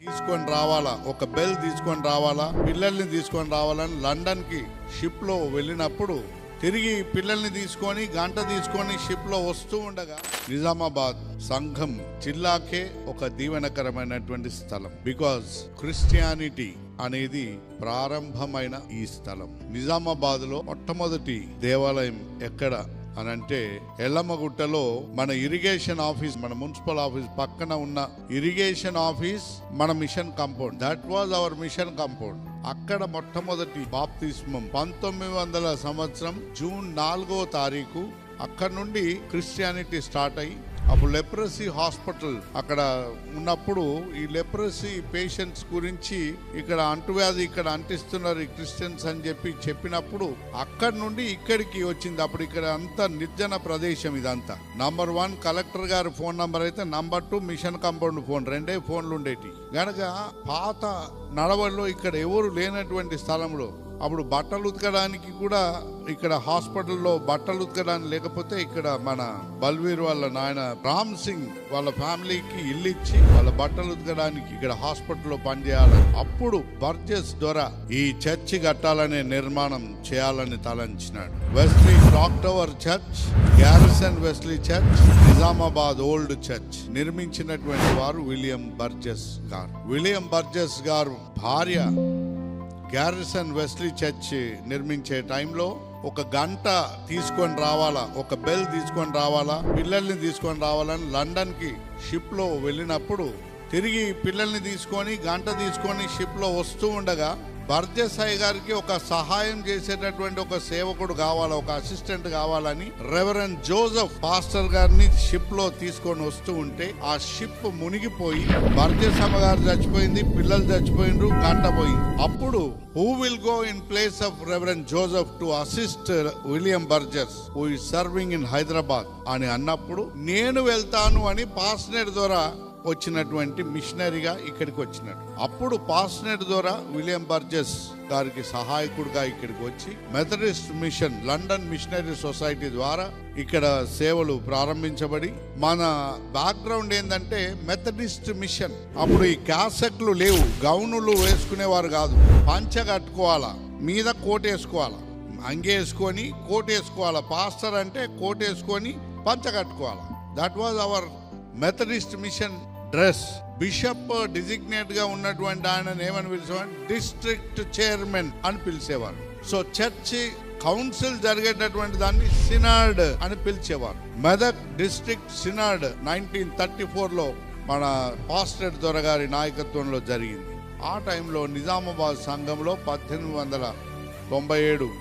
తీసుకొని రావాలా, ఒక బెల్ తీసుకొని రావాలా, పిల్లల్ని తీసుకొని రావాలని లండన్ కి షిప్ లో వెళ్ళినప్పుడు తిరిగి పిల్లల్ని తీసుకొని గంట తీసుకొని షిప్ లో వస్తూ ఉండగా నిజామాబాద్ సంఘం జిల్లాకే ఒక దీవెనకరమైనటువంటి స్థలం. బికాజ్ క్రిస్టియానిటీ అనేది ప్రారంభమైన ఈ స్థలం. నిజామాబాద్ లో మొట్టమొదటి దేవాలయం ఎక్కడ అనంటే ఎల్లమ్మగుట్టలో మన ఇరిగేషన్ ఆఫీస్, మన మున్సిపల్ ఆఫీస్ పక్కన ఉన్న ఇరిగేషన్ ఆఫీస్ మన machine compound. That was hour machine compound. అక్కడ మొట్టమొదటి బాప్తిస్మం 1900 సంవత్సరం జూన్ 4వ తారీఖు అక్కడ నుండి క్రిస్టియానిటీ స్టార్ట్ అయ్యి, అప్పుడు లెప్రసీ హాస్పిటల్ అక్కడ ఉన్నప్పుడు ఈ లెప్రసీ పేషెంట్స్ గురించి ఇక్కడ అంటువ్యాధి ఇక్కడ అంటిస్తున్నారు ఈ క్రిస్టియన్స్ అని చెప్పినప్పుడు అక్కడ నుండి ఇక్కడికి వచ్చింది. అప్పుడు ఇక్కడ అంతా నిర్జన ప్రదేశం. ఇదంతా నంబర్ 1 కలెక్టర్ గారి ఫోన్ నంబర్ అయితే, నంబర్ 2 మిషన్ కాంపౌండ్ ఫోన్, 2 ఫోన్లు ఉండేటి. గనక పాత నడవల్లో ఇక్కడ ఎవరు లేనటువంటి స్థలంలో అప్పుడు బట్టలు ఉతకడానికి కూడా ఇక్కడ హాస్పిటల్లో బట్టలు ఉతకడానికి లేకపోతే ఇక్కడ మన బల్వీర్ వాళ్ళ నాయన రామ్ సింగ్ వాళ్ళ ఫ్యామిలీకి ఇల్లు ఇచ్చి వాళ్ళ బట్టలు ఉతకడానికి ఇక్కడ హాస్పిటల్లో పనిచేయాలని అప్పుడు బర్జెస్ ద్వారా ఈ చర్చి కట్టాలనే నిర్మాణం చేయాలని తలంచినాడు. Wesley clock tower church, Garrison Wesley church, Nizamabad old church నిర్మించినటువంటి వారు విలియం బర్జెస్ గారు. విలియం బర్జెస్ గారు భార్య గ్యారిసన్ వెస్లీ చర్చ్ నిర్మించే టైంలో ఒక గంట తీసుకొని రావాలా, ఒక బెల్ తీసుకొని రావాలా, పిల్లల్ని తీసుకొని రావాలని లండన్ కి షిప్ లో వెళ్ళినప్పుడు తిరిగి పిల్లల్ని తీసుకొని గంట తీసుకొని షిప్ లో వస్తూ ఉండగా బర్జెస్ అయ్య గారికి ఒక సహాయం చేసేటటువంటి ఒక సేవకుడు కావాలా, ఒక అసిస్టెంట్ కావాలని రెవరెండ్ జోసెఫ్ పాస్టర్ గారిని షిప్ లో తీసుకొని వస్తూ ఉంటే ఆ షిప్ మునిగిపోయి బర్జెస్ అమ్మ గారు చచ్చిపోయింది, పిల్లలు చచ్చిపోయిండ్రు, గంట పోయింది. అప్పుడు who will go in place of Reverend Joseph to assist William Burgess who is serving in Hyderabad అని అన్నప్పుడు నేను వెళ్తాను అని పాస్నెట్ ద్వారా వచ్చినటువంటి మిషనరీగా ఇక్కడికి వచ్చినాడు. అప్పుడు పాస్నెట్ ద్వారా విలియం బర్జెస్ గారికి సహాయకుడుగా ఇక్కడికి వచ్చి methodist mission London missionary society ద్వారా ఇక్కడ సేవలు ప్రారంభించబడి, మన బ్యాక్గ్రౌండ్ ఏంటంటే మెథడిస్ట్ మిషన్. అప్పుడు ఈ క్యాసెట్లు లేవు, గౌనులు వేసుకునేవారు కాదు, పంచ కట్టుకోవాలా, మీద కోట్ వేసుకోవాలా, అంగేసుకొని కోట్ వేసుకోవాలా. పాస్టర్ అంటే కోట్ వేసుకొని పంచ కట్టుకోవాలా. That was our Methodist mission dress. Bishop designate గా ఉన్నటువంటి ఆయన ఏమని పిలిచేవారు, డిస్ట్రిక్ట్ చైర్మన్ అని పిలిచేవారు. సో చర్చి కౌన్సిల్ జరిగేటటువంటి దాన్ని సినాడ్ అని పిలిచేవారు. మెదక్ డిస్ట్రిక్ట్ సినాడ్ 1934లో మన పాస్టర్ దొరగారి నాయకత్వంలో జరిగింది. ఆ టైంలో నిజామాబాద్ సంఘంలో 1897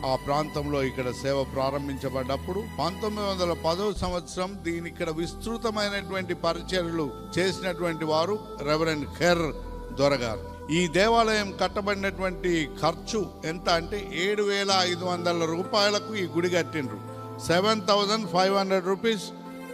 ఆ ప్రాంతంలో ఇక్కడ సేవ ప్రారంభించబడ్డప్పుడు 1910వ సంవత్సరం దీని ఇక్కడ విస్తృతమైనటువంటి పరిచర్యలు చేసినటువంటి వారు రెవరెండ్ ఖెర్ దొరగారు. ఈ దేవాలయం కట్టబడినటువంటి ఖర్చు ఎంత అంటే 7,500 రూపాయలకు ఈ గుడి కట్టిండ్రు. 7,500 rupees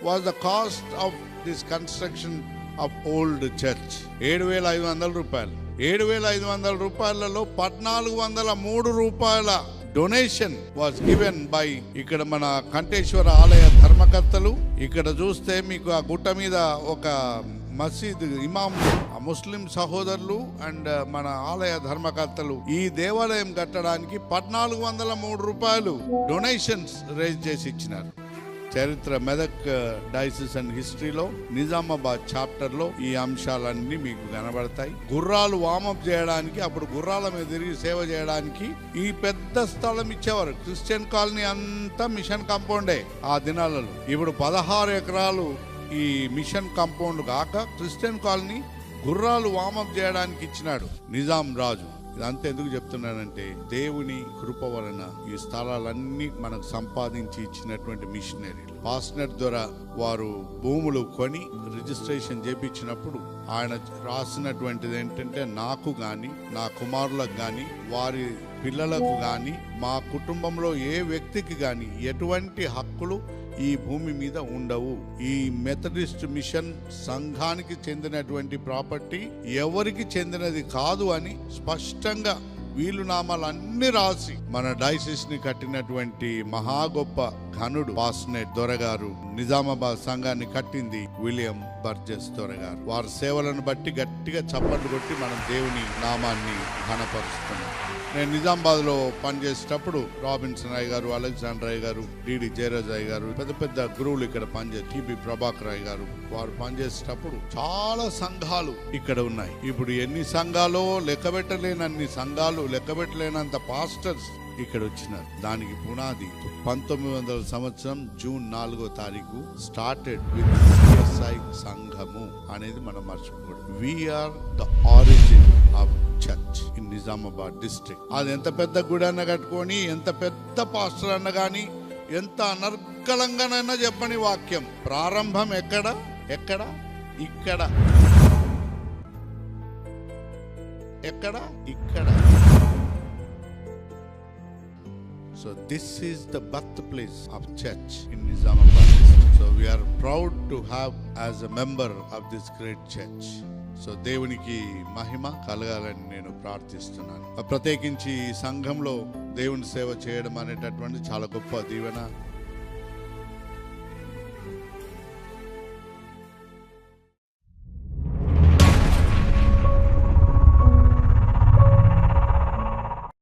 was the cost of this construction of old church. 7,500 రూపాయలు. 7,500 రూపాయలలో 1,403 రూపాయల డొనేషన్ వాజ్ గివెన్ బై ఇక్కడ మన కంఠేశ్వర ఆలయ ధర్మకర్తలు. ఇక్కడ చూస్తే మీకు ఆ గుట్ట మీద ఒక మసీద్ ఇమాం, ముస్లిం సహోదరులు అండ్ మన ఆలయ ధర్మకర్తలు ఈ దేవాలయం కట్టడానికి 1,403 రూపాయలు డొనేషన్స్ రేజ్ చేసి ఇచ్చినారు. చరిత్ర మెదక్ డైసిస్ అండ్ హిస్టరీలో నిజామాబాద్ చాప్టర్ లో ఈ అంశాలన్నీ మీకు కనబడతాయి. గుర్రాలు వామప్ చేయడానికి, అప్పుడు గుర్రాల మీద తిరిగి సేవ చేయడానికి ఈ పెద్ద స్థలం ఇచ్చేవారు. క్రిస్టియన్ కాలనీ అంతా మిషన్ కాంపౌండే ఆ దినాలలో. ఇప్పుడు 16 ఎకరాలు ఈ మిషన్ కాంపౌండ్ కాక క్రిస్టియన్ కాలనీ గుర్రాలు వామప్ చేయడానికి ఇచ్చినాడు నిజాం రాజు. ఇదంతా ఎందుకు చెప్తున్నానంటే దేవుని కృప వలన ఈ స్థలాలన్నీ మనకు సంపాదించి ఇచ్చినటువంటి మిషనరీలు. పాస్నెట్ ద్వారా వారు భూములు కొని రిజిస్ట్రేషన్ చేపించినప్పుడు ఆయన రాసినటువంటిది ఏంటంటే, నాకు గాని నా కుమారులకు గాని వారి పిల్లలకు గాని మా కుటుంబంలో ఏ వ్యక్తికి గాని ఎటువంటి హక్కులు ఈ భూమి మీద ఉండవు. ఈ మెథడిస్ట్ మిషన్ సంఘానికి చెందినటువంటి ప్రాపర్టీ ఎవరికి చెందినది కాదు అని స్పష్టంగా వీళ్ళు నామాలు అన్ని రాసి మన డైసిస్ ని కట్టినటువంటి మహా గొప్ప ఘనుడు పాస్నెట్ దొరగారు, నిజామాబాద్ సంఘాన్ని కట్టింది విలియం బర్జెస్ దొరగారు. వారి సేవలను బట్టి గట్టిగా చప్పట్లు కొట్టి మనం దేవుని నామాన్ని ఘనపరుస్తున్నాం. నేను నిజామాబాద్ లో పనిచేసేటప్పుడు రాబిన్సన్ రాయ్ గారు, అలెగ్జాండర్ రాయ్ గారు, డిడి జయరాజ్ రాయ్ గారు, పెద్ద పెద్ద గురువులు ఇక్కడ పనిచేసి, టిబి ప్రభాకర్ రాయ్ గారు, వారు పనిచేసేటప్పుడు చాలా సంఘాలు ఇక్కడ ఉన్నాయి. ఇప్పుడు ఎన్ని సంఘాలు లెక్కబెట్టలేనన్ని సంఘాలు, లెక్కబెట్టలేనంత పాస్టర్స్ ఇక్కడ వచ్చినారు. దానికి పునాది 1900 సంవత్సరం జూన్ 4వ తారీఖు స్టార్టెడ్ విత్ సిఎస్ఐ సంఘము అనేది మనం మర్చిపోకూడదు. We are the origin of church in Nizamabad district. అది ఎంత పెద్ద గుడి అన్న కట్టుకొని, ఎంత పెద్ద పాస్టర్ అన్న గాని, ఎంత అనర్గళంగానైనా చెప్పని వాక్యం ప్రారంభం ఎక్కడ? ఎక్కడ? ఇక్కడ. ఎక్కడ? ఇక్కడ. So this is the birthplace of church in Nizamabad. So we are proud to have as a member of this great church. So దేవునికి మహిమ కలగాలని నేను ప్రార్థిస్తున్నాను. ప్రత్యేకించి ఈ సంఘంలో దేవుని సేవ చేయడం అనేటటువంటి చాలా గొప్ప దీవెన.